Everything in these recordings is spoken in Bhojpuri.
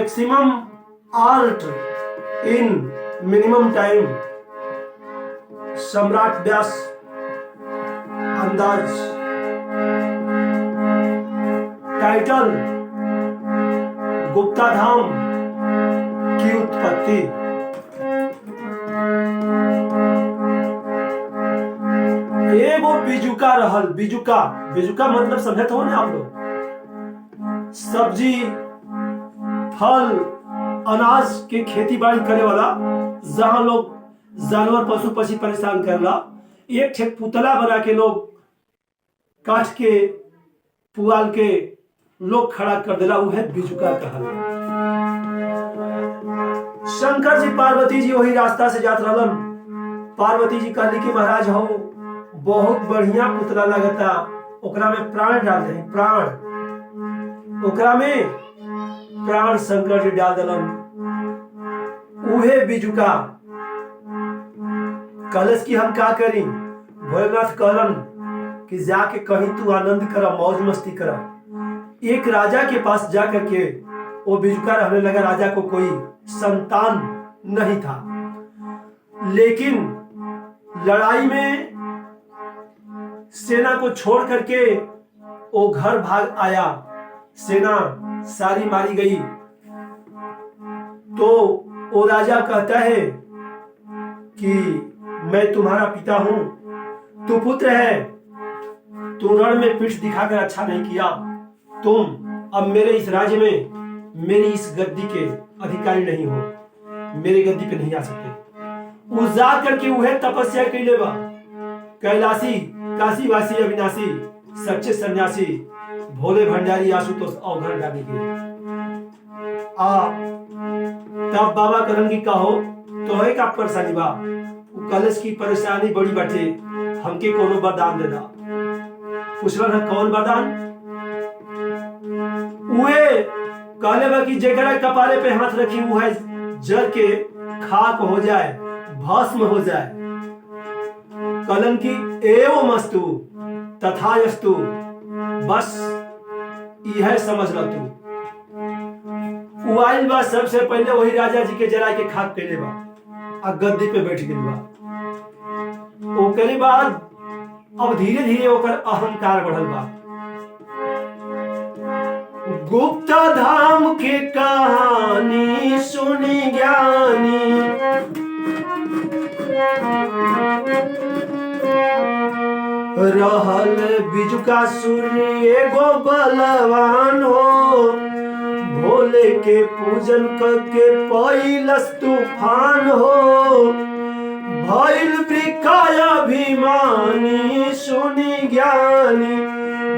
Maximum art in minimum time. Samrat Vyas अंदाज। टाइटल गुप्ता धाम की उत्पत्ति। एगो बिजुका रहल। बिजुका बिजुका मतलब समझत हो ना आप लोग? सब्जी फल अनाज के खेती बाड़ी करे वाला, जहां लोग जानवर पशु पक्षी परेशान करला, एक ठे पुतला बना के लोग काट के पुआल के लोग खड़ा कर देला, वो है बिजुका कहल। शंकर जी पार्वती जी वही रास्ता से जात रहलन। पार्वती जी कहली कि महाराज हो बहुत बढ़िया पुतला लगता, ओकरा में प्राण डाल दे। प्राण ओकरा में प्राण शंकर जी डाल दलन। उहे बिजुका कलश की हम का करी। भोलेनाथ कहलन कि जाके कहीं तू आनंद करा, मौज मस्ती करा। एक राजा के पास जाकर के वो बिजुका रहने लगा। राजा को कोई संतान नहीं था, लेकिन लड़ाई में सेना को छोड़ करके वो घर भाग आया। सेना सारी मारी गई तो वो राजा कहता है कि मैं तुम्हारा पिता हूं, तू पुत्र है, तू रण में पीठ दिखाकर अच्छा नहीं किया, तुम अब मेरे इस राज्य में मेरी इस गद्दी के अधिकारी नहीं हो, मेरे गद्दी पे नहीं आ सकते। उस जा करके वह तपस्या कैले बा। कैलाशी काशी वासी अविनाशी सच्चे सन्यासी भोले भंडारी आशुतोष अवघर डाली के तब बाबा करन की कहो तो है का परेशानी बा। कलश की परेशानी बड़ी बाटे, हमके कोनो वरदान देना। पूछलन है कौन वरदान? उहे कहले बा कि जेकरा कपारे पे हाथ रखी वो है जल के खाक हो जाए, भस्म हो जाए। कलन की एवं मस्तु तथायस्तु, बस यह समझ ल तू। उआइल बा सबसे पहले वही राजा जी के जला के खाक कैले बा आ गद्दी पे बैठ गई बा। ओकरे बाद अब धीरे धीरे ओकर अहंकार बढ़ल बा। गुप्ता धाम के कहानी सुनी ज्ञानी, रहल बिजुका सूर्य एगो बलवान हो, भोले के पूजन करके पैलस तूफान हो। भइल वृकाय अभिमानी सुनी ज्ञानी,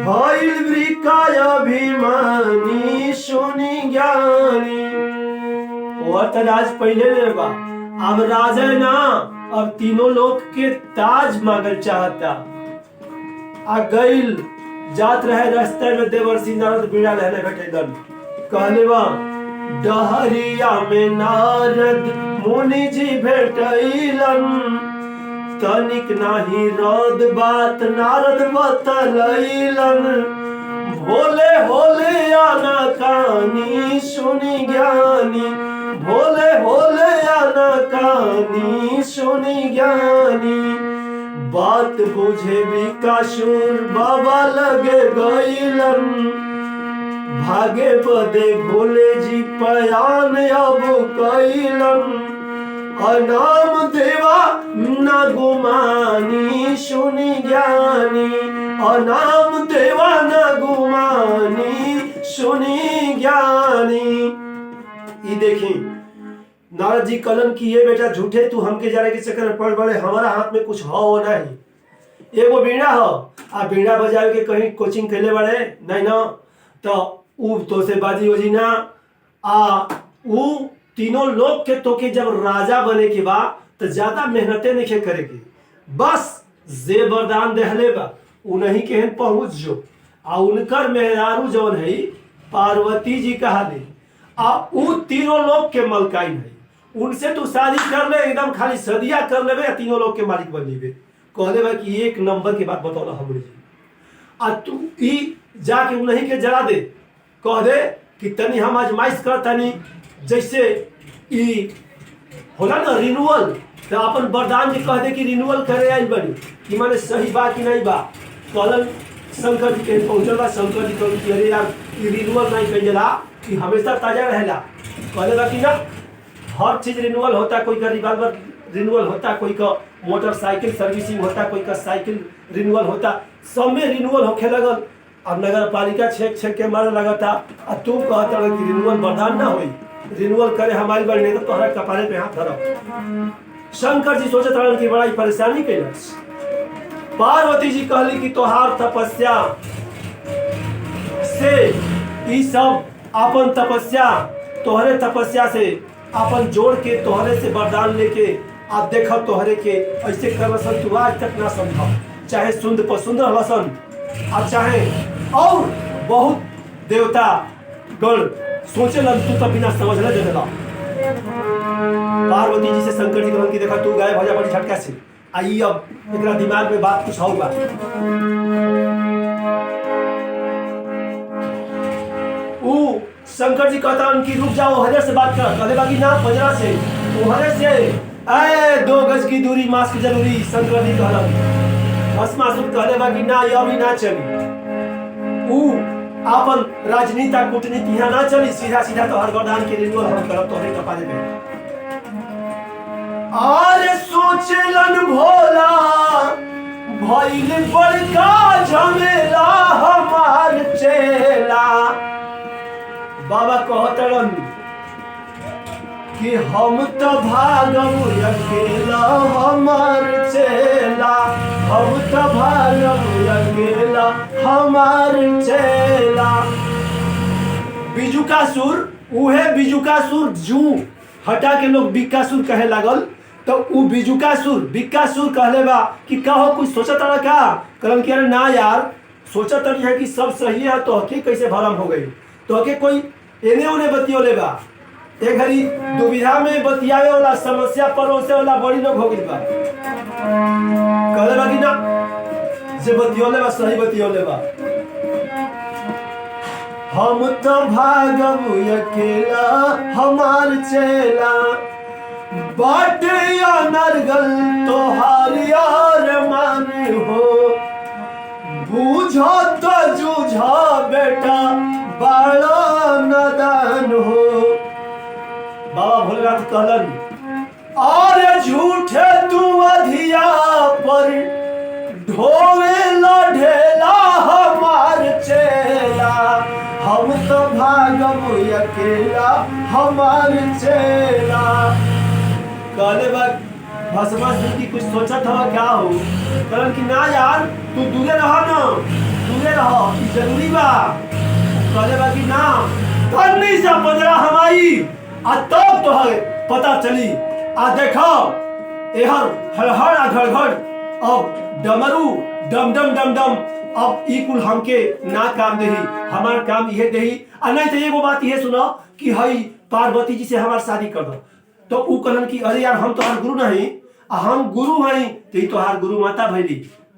भइल वृकाय अभिमानी सुनी ज्ञानी। राज पहले लेबा, अब राजा ना, अब तीनों लोग के ताज मांगल चाहता। आ गईल जात रहे रास्ते में देवर्षि नारद बीड़ा लहले बैठेलन। कहले बा डहरिया में नारद मुनि जी भेटैलन, तनिक नाही रद बात नारद बतलैलन। भोले होले आना कानी सुनी ज्ञानी, भोले होले आना कानी सुनी ज्ञानी। बात बुझे विकासुर बाबा लगे गईलन, भागे बदे भोले जी पयान अब कैलन। अनाम देवा न गुमानी सुनी ज्ञानी, अनाम देवा न गुमानी सुनी ज्ञानी। ये देखी नारद जी कलन की ये बेटा झूठे तू हमके जाने के चक्कर में पड़ बड़े, हमारा हाथ में कुछ हो नहीं। एगो बीड़ा हो आ बीड़ा बजावे के कहीं कोचिंग कैले बड़े नहीं ना, तो उ तो से बाजी हो जी ना। आ उ तीनों लोग के तो के जब राजा बने के बा तो ज्यादा मेहनतें नहीं करेगी, बस जे वरदान देहले बा उन्हीं के हन पहुंच जो। आ उनकर मेहरारू जौन है पार्वती जी कहा दे, आ उ तीनों लोग के मलकाइन है, उनसे तू शादी कर ले, एकदम खाली सदिया कर लेबे, तीनों लोग के मालिक बन जेबे। कहले बा कि एक नंबर के बात बताओ हमरे जी। आ तू ई जाके उन्हीं के जला दे, कह दे कि तनी हम आजमाइश कर तनी, जैसे ई होला ना रिन्यूअल, तो अपन वरदान के कह दे कि रिन्यूअल करे आइल बनी, कि माने सही बा कि नहीं बा। कहलन शंकर जी के पहुंचल बा, शंकर जी कहल कि अरे यार ई रिन्यूअल नहीं कइल जाला, कि हमेशा ताजा रहेला। कहले बा कि ना, हर चीज रिन्यूअल होता, कोई का रिवॉल्वर रिन्यूअल होता, कोई का मोटरसाइकिल सर्विसिंग होता, कोई का साइकिल रिन्यूअल होता, सब में रिन्यूअल होखे लगल। अब नगर पालिका छेक छेक के मारे लगता, अब तुम कहता कि रिन्यूअल वरदान ना होई, रिन्यूअल करे हमारी बार नहीं तो तोहरा कपारे पे हाथ धरब। शंकर जी सोचत रहन कि बड़ा परेशानी कैलस। पार्वती जी कहली कि तोहार तपस्या से ई सब अपन तपस्या, तोहरे तपस्या से अपन जोड़ के तोहरे से वरदान लेके आप देखो तोहरे के ऐसे करसन तू आज तक ना समझा, चाहे सुंदर पसंद रहसन और चाहे और बहुत देवता गण सोचे लन, तू तो बिना समझले दे देला। पार्वती जी से शंकर जी कहन कि देखा तू गाय भजा बड़ी झटका से आई, अब एकरा दिमाग में बात कुछ और बा। ऊ शंकर जी कहता कि रुक जाओ, हरे से बात कर। कहले बाकी ना पंजरा से, वो हरे से आए 2 गज की दूरी मास्क जरूरी। शंकर जी कहलन भस्मासुर कहले बाकी ना, ये अभी ना चली। ऊ आपन राजनीति कूटनीति यहाँ ना चली, सीधा सीधा तो हर वरदान के रिन्यूअल हम करब तोहरे कपाले पे। आरे सोचलन भोला भइल बड़का झमेला हमार चेला। बाबा कहतरन कि हम तो भागम अकेला हमार चेला, हम तो भागम अकेला हमार चेला। बिजुकासुर, उहे बिजुकासुर जू हटा के लोग बिक्कासुर कहे लागल, तो उ बिजुकासुर बिक्कासुर कहले बा कि कहो कुछ सोचत रहा का। कहलन कि अरे ना यार, सोचत रही है कि सब सही है, तो हकी कैसे भरम हो गई, तो हके कोई एने ओने बतियोले बा। एक घड़ी दुविधा में बतियावे वाला, समस्या परोसे वाला बड़ी लोग हो गई बा। कहले बा कि ना, जे बतियोले बा सही बतियोले बा। हम तो भागम अकेला हमार चेला, बाटे या नरगल तोहार यार मान हो। बूझो तो जूझो बेटा बड़ा नदान हो। बाबा भोलेनाथ कहलन और झूठे तू अधिया पर ढोवे ढेला हमार चेला, हम तो भागम अकेला हमार चेला। कहले बा भस्मासुर की कुछ सोचत हो क्या हो। कहलन कि ना यार, तू दूरे रह ना, दूरे रह, ई जरूरी बा। कहले बा कि ना, कन्नी से पंजरा हमारी आ तब तो है पता चली। आ देखो एहर हड़हड़ आ घड़घड़, अब डमरू डम डम डम डम, अब ई कुल हमके ना काम देही, हमार काम यह देही। आ नहीं तो एगो बात यह सुनो कि हई पार्वती जी से हमार शादी कर दो। तो ऊ कहलन कि अरे यार हम तोहार गुरु नहीं, हम गुरु हई, तो ई तोहार गुरु माता भइली।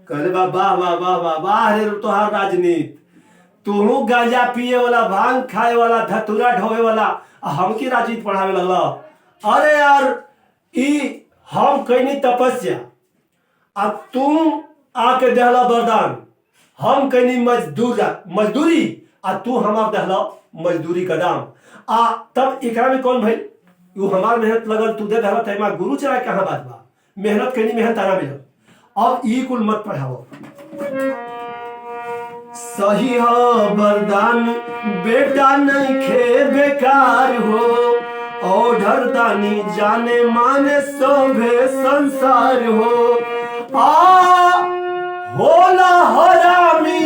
कहले बा वाह वाह वाह वाह वाह रे तोहार राजनीति, तू गांजा पिए वाला, भांग खाए वाला, धतूरा ढोवे वाला, हमके राजनीति पढ़ावे लगला। अरे यार ई हम कईनी तपस्या, अब तुम आके देहला वरदान, हम कईनी मजदूरी आ तू हमार देहला मजदूरी का दाम। आ तब एकरा में कौन भाई यू हमार मेहनत लगल, तू दे देहला तैमा गुरु चला कहाँ बात बा, मेहनत कईनी मेहनत आना मिलल। अब ई कुल मत पढ़ाओ। सही हो वरदान बेटा नहीं खे बेकार हो, ओढ़र दानी जाने माने शोभे संसार हो। आ होला हरामी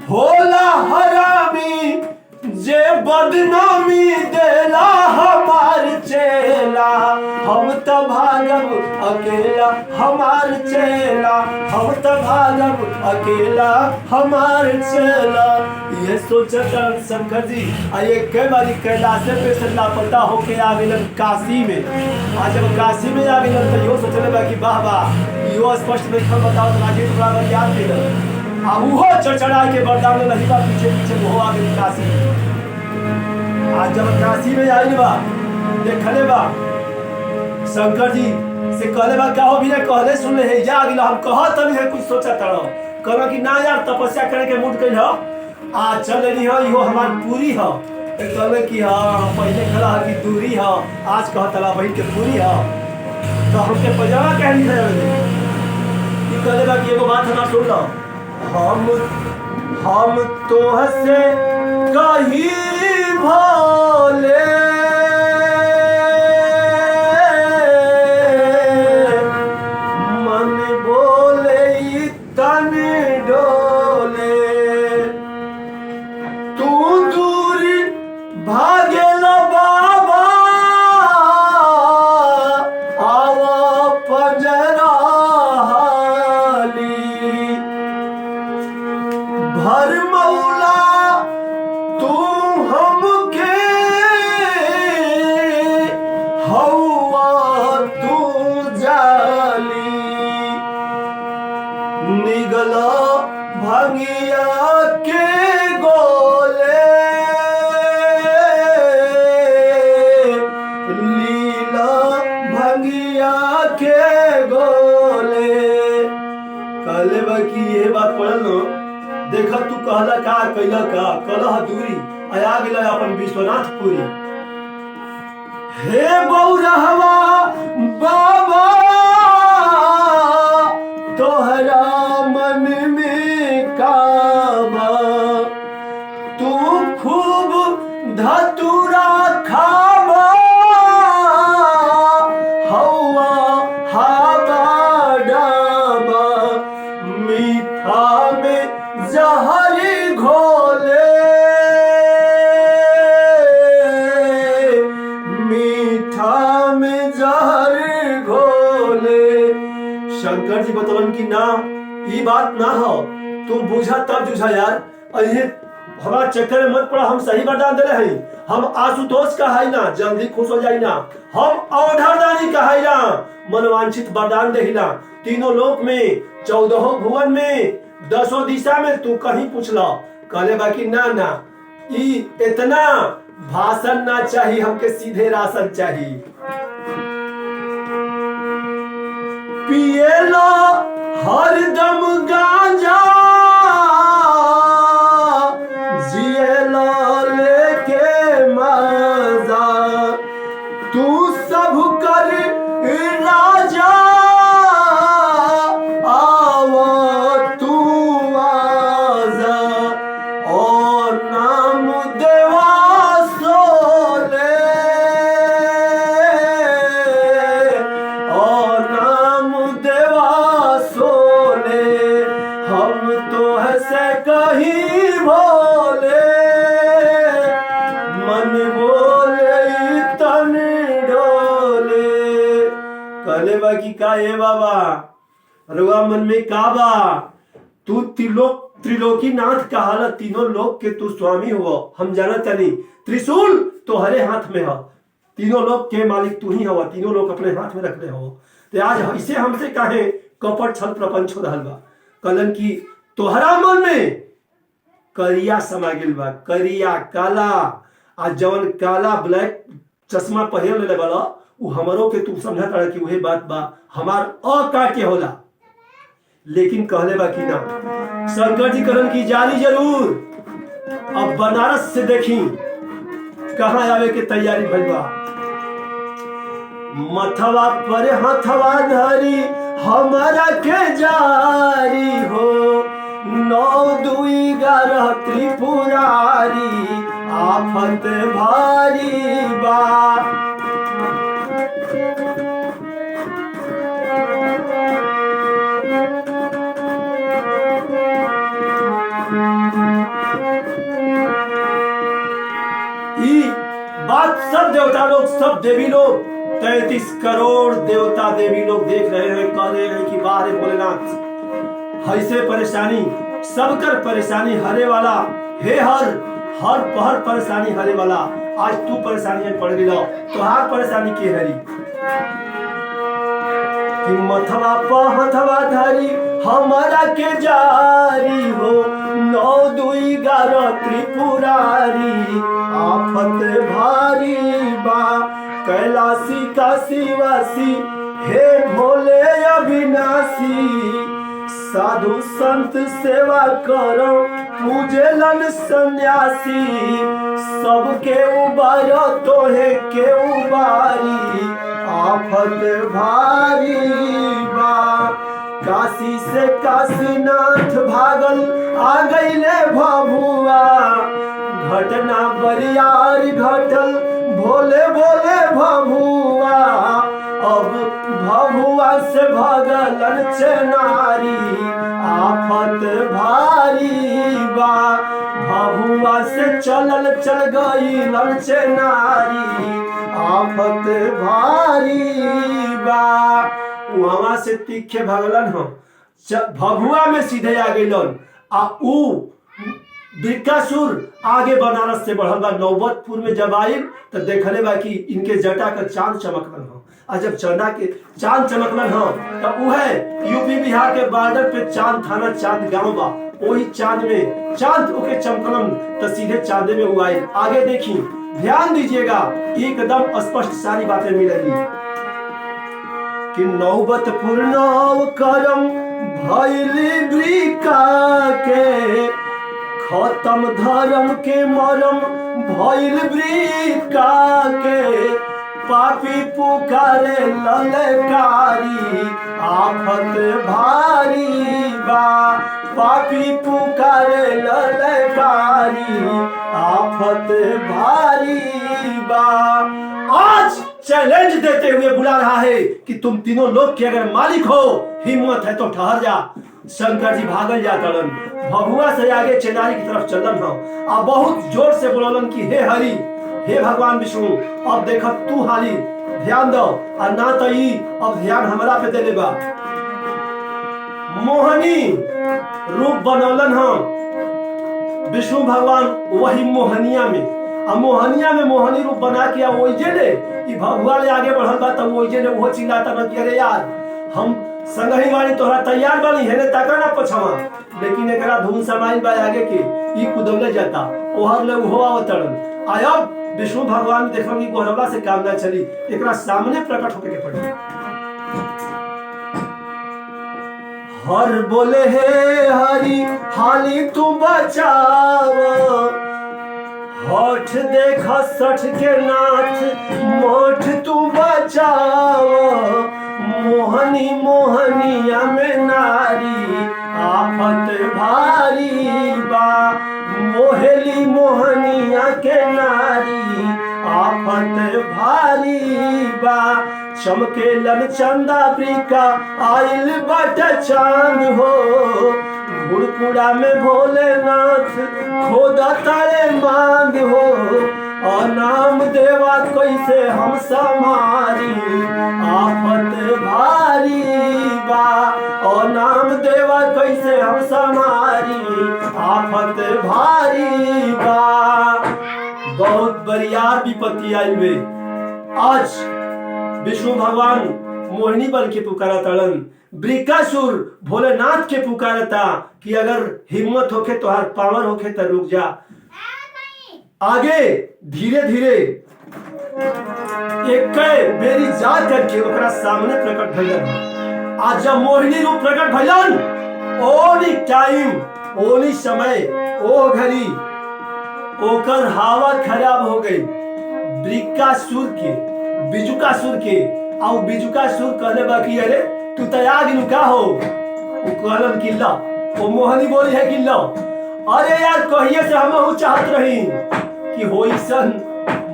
होला हरामी, जे बदनामी देला हमार चेला, हम तो भागब अकेला हमार चेला, हम तो भागब अकेला हमार चला। ये सोचता शंकर जी ये कई बारी कैलाश पे से लापता होके आ गए काशी में। आज जब काशी में आ गए तो यो सोचले बा कि वाह वाह यो स्पष्ट में हम बताओ तो राजेश थोड़ा याद मिलल आ वो चढ़चढ़ा के बरदान में नहीं बा पीछे पीछे वो आ गए काशी। आज जब काशी में आई बा देखले बा शंकर जी से कहले बा का हो भी कहले सुन ले जा गिला हम कहत नहीं है कुछ सोचा तड़ो कहलो कि ना यार तपस्या करे के मूड कइल आ चल रही हो यो हमार पूरी हो। कहले कि हां पहले खला कि दूरी हो आज कहतला बहन के पूरी हो तो हमके पजामा कहनी है कि कहले बा कि एगो बात हमरा सुन लो हम तो हसे कही भोले देखा तू कहला का कैला का कलह दूरी आया गेला अपन विश्वनाथ पुरी। हे बौरहवा बाबा तोहरा मन में काबा तू खूब धतुरा खाबा हवा हाबा डाबा मीठा में जहरी घोले मीठा में जहरी घोले। शंकर जी बतलन की ना ये बात ना हो तुम बुझा तब जुझा यार अरे हमारा चक्कर में मत पड़ा। हम सही वरदान दे रहे हैं हम आशुतोष का है ना जल्दी खुश हो जाए ना हम अवधारदानी का है ना मनवांछित वरदान दे ना तीनों लोक में 14 भुवन में 10 दिशा में तू कहीं पूछ लो कहले बाकी ना ना इतना भाषण ना चाहिए हमके सीधे राशन चाहिए। पिए लो हरदम गांजा जिए लो लेके मजा तू सब कर राजा का ए बाबा रुआ मन में काबा तू त्रिलोकी नाथ कहाला तीनों लोक के तू स्वामी हो हम जानत नहीं त्रिशूल तो हरे हाथ में हो तीनों लोक के मालिक तू ही हो तीनों लोग अपने हाथ में रख ले हो ते आज ऐसे हमसे काहे कपट छल प्रपंच हो रहल बा कलन की तोहरा मन में करिया समा गेल बा करिया काला आ जवन काला ब्लैक चश्मा पहन ले वाला उ हमरो के तू समझा तारा कि वही बात बा हमार अ के होला लेकिन कहले बा कि ना शंकर जी करन की जाली जरूर अब बनारस से देखी कहां आवे के तैयारी भइल बा मथवा पर हथवा धरी हमारा के जारी हो 9-2-11 त्रिपुरारी आफत भारी बा बात सब देवता लोग सब देवी लोग 33 करोड़ देवता देवी लोग देख रहे हैं कह रहे हैं कि बाहर भोलेनाथ ऐसे परेशानी सबकर परेशानी हरे वाला, हे हर पहर परेशानी हरे वाला। आज तू परेशानी में पड़ गई, तोहार परेशानी के हरी कि मथवा पहथवा धरी हमारा के जारी हो, 9 2 11 त्रिपुरारी। आफत भारी बा कैलाशी काशीवासी, हे भोले अविनाशी। साधु संत सेवा करो पूजलन सन्यासी, सबके उबार तोहे के उबारी। आफत भारी बा काशी से काशीनाथ भागल, आ गईले भभुआ। घटना बरियार घटल, भोले भोले भभुआ। अब भभुआ से भगलन चेनारी। आफत भारी बा भभुआ से चल गई ललचे नारी। आफत भारी बा वहां से तीखे भगलन हो, भभुआ में सीधे आ गईलन। आ ऊ वृकासुर आगे बनारस से बढ़ल बा। नौबतपुर में जब आयल तो देखले बा कि इनके जटा का चांद चमकलन हो। और जब चंदा के चांद चमकलन हो तो वह यूपी बिहार के बॉर्डर पे चांद थाना चांद गांव बा, वही चांद में चांद ओके चमकलन तो सीधे चांदे में हुआ। आगे देखी, ध्यान दीजिएगा, एकदम स्पष्ट सारी बातें मिलेगी कि नौबतपुर नौ करम भैली ब्रिका के, खत्म धर्म के मरम भैल ब्रिका के। पापी पुकारे ललकारी, आफत भारी बा पापी पुकारे ललकारी। आफत भारी बा आज चैलेंज देते हुए बुला रहा है कि तुम तीनों लोग के अगर मालिक हो, हिम्मत है तो ठहर जा। शंकर जी भागल जा तड़न, भभुआ से आगे चेनारी की तरफ चलन हो। अब बहुत जोर से बोलन कि हे हरि, हे भगवान विष्णु, अब देख तू हाली ध्यान दो, और ना तो अब ध्यान हमरा पे दे लेबा। मोहनी रूप बनौलन हो विष्णु भगवान वही मोहनिया में। अब मोहनिया में मोहनी रूप बना के वही ले भभुआ ले आगे बढ़ल बा। तब वही ले वो चिल्लाता न कि अरे यार हम संगही वाली तोहरा तैयार बनी है ने ताका ना पछवा। लेकिन एकरा धुन समाइल बा आगे के ई कुदौले जाता, ओहर ले हो आवतड़न। आयब विष्णु भगवान देखम कि गोहरवला से काम ना चली, एकरा सामने प्रकट होके के पड़ी। हर बोले हे हरि हाली तू बचाव, होठ देख सठ के नाथ मोठ तू बचाव। मोहनी मोहनिया में नारी, आफत भारी बा मोहेली मोहनिया के नारी। आफत भारी बा चमके लन चंदा ब्रिका, आइल बट चांद हो। घुड़कुड़ा में भोलेनाथ खोदा तारे मांग हो। और नाम देवा कैसे हम समारी। आफत भारी बा और नाम देवा कैसे हम समारी। आफत भारी बा बहुत बरियार विपत्ति आई बे। आज विष्णु भगवान मोहिनी बन के पुकारा तड़न, वृकासुर भोलेनाथ के पुकारता कि अगर हिम्मत होके तो हर पावर होके तो रुक जा। आगे धीरे धीरे एक बेरी जा करके ओकरा सामने प्रकट भइलन। आज जब मोहिनी रूप प्रकट भइलन, ओनी टाइम ओनी समय ओ घड़ी ओकर हवा खराब हो गई। वृकासुर के बिजुकासुर के और बिजुकासुर कहले बाकी अरे तू तैयार नुका हो। वो कहलन किल्ला, वो मोहनी बोली है किल्ला, अरे यार कहिए से हम चाहत रही कि होई सन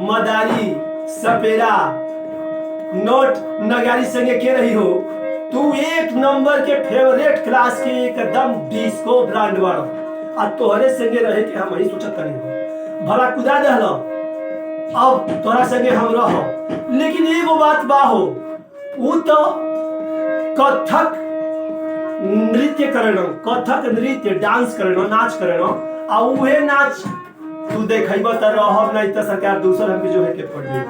मदारी सपेरा नोट नगारी संगे के रही हो। तू एक नंबर के फेवरेट क्लास के एकदम डिस्को ब्रांड वाला, आ तोहरे संगे रहे के हम ही सोचत नहीं भला कुदा दहला। अब तोरा संगे हम रहो, लेकिन एगो बात बा हो, वो तो कथक नृत्य करेनो, कथक नृत्य डांस करेनो, नाच करेनो, आ उहे नाच तू देखैबा त रहब नहीं त सरकार दूसर हमके जो है के पड़ जाई।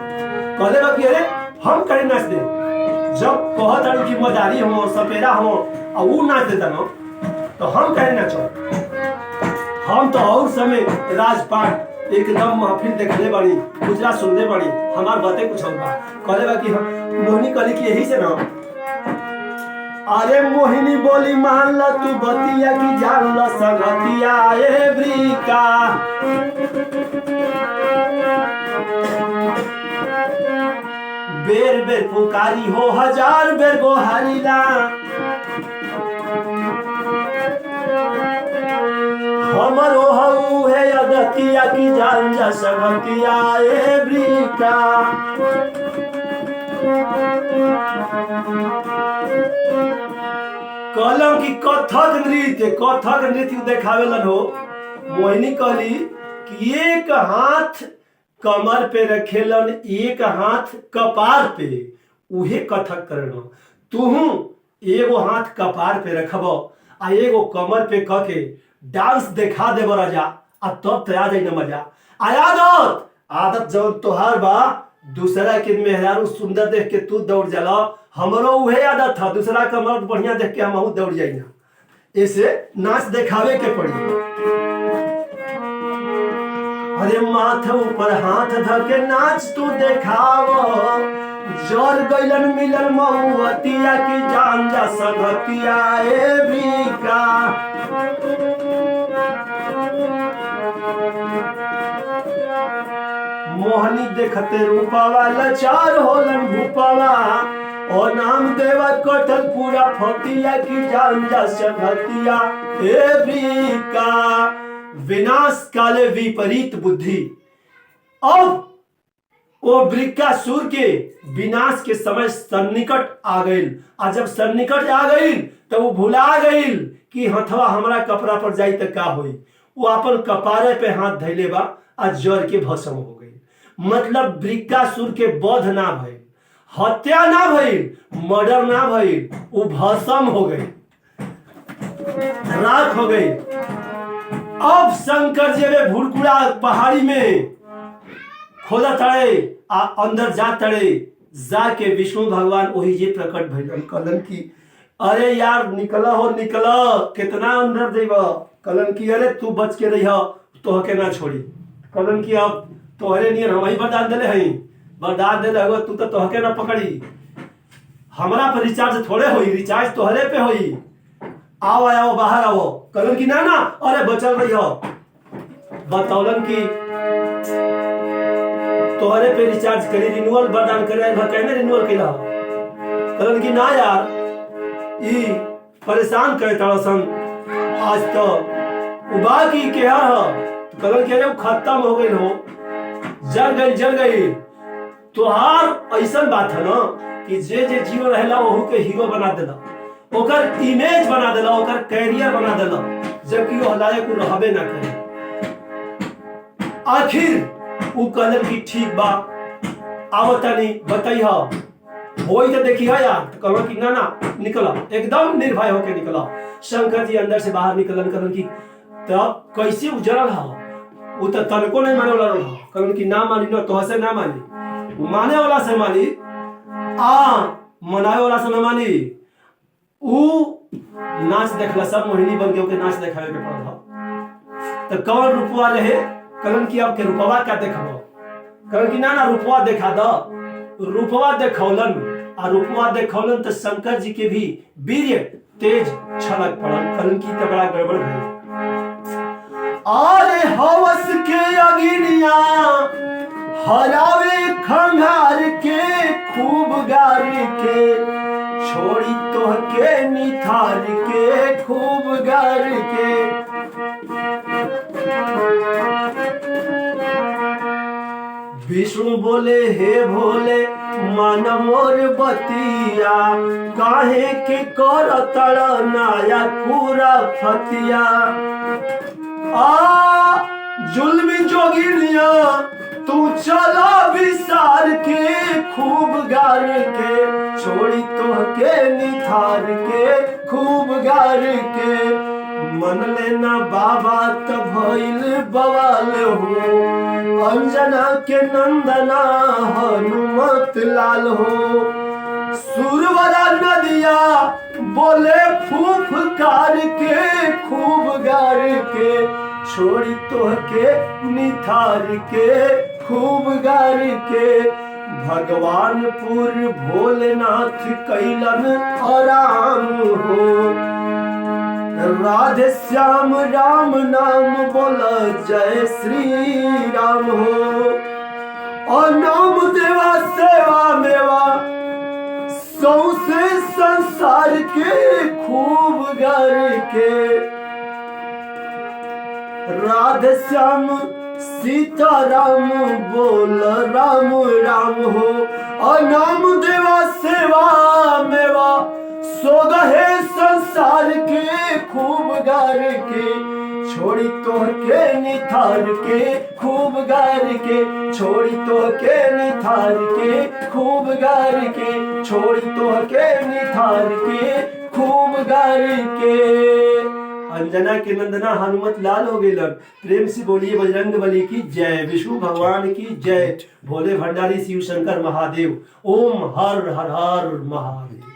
कहले बा कि अरे हम करे नाच दे, जब कहत हन कि मदारी हो सपेरा हो आ ऊ नाच देता न तो हम करे नाचो। हम तो और समय राजपाट एकदम महफिल देखले बानी, गुजरा सुनले बानी, हमार बातें कुछ और बा। कहले बा कि हम मोहिनी कहली कि यही से ना, अरे मोहिनी बोली मान ला तू बतिया की जान ला संगतिया एवरीका। बेर बेर पुकारी हो हजार बेर गोहारीला, हमरो हऊ है अगतिया की जान जा संगतिया एवरीका। कहलन कि कथक नृत्य देखावेलन हो। मोहिनी कहली कि एक हाथ कमर पे रखेलन, एक हाथ कपार पे, उहे कथक करनो। तुहू एगो हाथ कपार पे रखब आ एगो कमर पे क के डांस देखा देब राजा, आ तब तो आ जाई न मजा। आदत जब तोहार बा दूसरा के मेहरारू सुंदर देख के तू दौड़ जाला, हमरो उहे आदत था, दूसरा का मर्द बढ़िया देख के हम दौड़ जाई ना। ऐसे नाच दिखावे के पड़ी। अरे माथे ऊपर हाथ धके नाच तू देखाव, जर गइलन मिलन महुअतिया की जान जा संगतिया एवरीका। मोहनी देखते रूपावा लाचार होलन भूपावा, और नाम देवा कटल पूरा फतिया की जान जा संगतिया एवरीका। विनाश काले विपरीत बुद्धि। अब वो वृक्कासुर के विनाश के समय सन्निकट आ गई, और जब सन्निकट आ गई तो वो भुला गई कि हथवा हमारा कपड़ा पर जाई तो का होई। वो अपन कपारे पे हाथ धैले बा आ जर के भस्म हो गई। मतलब वृक्कासुर के वध ना भइल, हत्या ना भइल, मर्डर ना भइल, वो भस्म हो गई, राख हो गई। अब शंकर जी वे भूलकुड़ा पहाड़ी में खोदा तड़े आ अंदर जा तड़े, जाके विष्णु भगवान वही जे प्रकट भइलन। कहलन की अरे यार निकला हो निकला, कितना अंदर देव। कहलन की अरे तू बच के रही, तोहके ना छोड़ी। कहलन की अब तोहरे नियन हम ही वरदान देले हई, वरदान देले हो तू तो तोहके ना पकड़ी, हमरा पर रिचार्ज थोड़े होई, रिचार्ज तोहरे पे होई। आओ आओ बाहर आओ। कहलन की ना ना अरे बचल रही हो। बतौलन की तोहरे पे रिचार्ज करी, रिन्यूअल वरदान करे, कहने रिन्यूअल कैला। कहलन की ना यार ई परेशान करे तड़सन, आज तो उबा की के कहलन के रे खत्म हो गई हो, जल गई। तोहार ऐसा बात है ना कि जे जे जीव रहेला वहू के हीरो बना देला, ओकर इमेज बना देला, ओकर कैरियर बना देला, जबकि वो लायक रहबे ना करे। आखिर वो कहलन की ठीक बा आवतनी बताइह होई तो देखी है यार। तो कहलन की ना ना निकला, एकदम निर्भय होके निकला। शंकर जी अंदर से बाहर निकलन। कहलन की तब कैसे उजरल हा, वो तो तनको नहीं माने वाला रहा। कहलन की ना मानी ना, तो से ना मानी, माने वाला से मानी, मनाए वाला से ना मानी। ऊ नाच देखला, सब मोहिनी बन के ओके नाच देखावे के पड़ल। तो कौन रूपवा रहे? कहलन की अब के रूपवा क्या देखबो? कहलन की ना ना रूपवा देखा द। रूपवा देखौलन, आ रूपवा देखौलन तो शंकर जी के भी वीर्य तेज छलक पड़ल। कहलन की तो बड़ा गड़बड़ भइल। अरे हवस के अगिनिया हरावे खंगार के, खूब गार के छोड़ी तोहके निथार के, खूब गार के। विष्णु बोले हे भोले मन मोर बतिया, काहे के कर तड़ नाया पूरा फतिया। जुल्मी जोगिनिया तू चला विसार के खूब गार के, छोड़ी तो के निथार के खूब गार के। मन लेना बाबा तब भइल बवाल हो, अंजना के नंदना हनुमत लाल हो। सुरवरा नदिया बोले फूफकार के खूब गार के, छोड़ी तो के निथार के खूब गार के। भगवानपुर भोलेनाथ कैलन आराम हो, राधे श्याम राम नाम बोला जय श्री राम हो। और नाम देवा सेवा मेवा सौसे संसार के खूब गर के। राधे श्याम सीता राम बोल राम राम हो। और नाम देवा सेवा मेवा सो गहे संसार के खूब गार के, छोड़ी तो के निथार के खूब गार के, छोड़ी तो के निथार के खूब गार के, छोड़ी तो के निथार के खूब गार के। अंजना के नंदना हनुमत लाल हो गेलन। प्रेम से बोलिए बजरंग बली की जय, विष्णु भगवान की जय, भोले भंडारी शिव शंकर महादेव। ओम हर हर हर महादेव।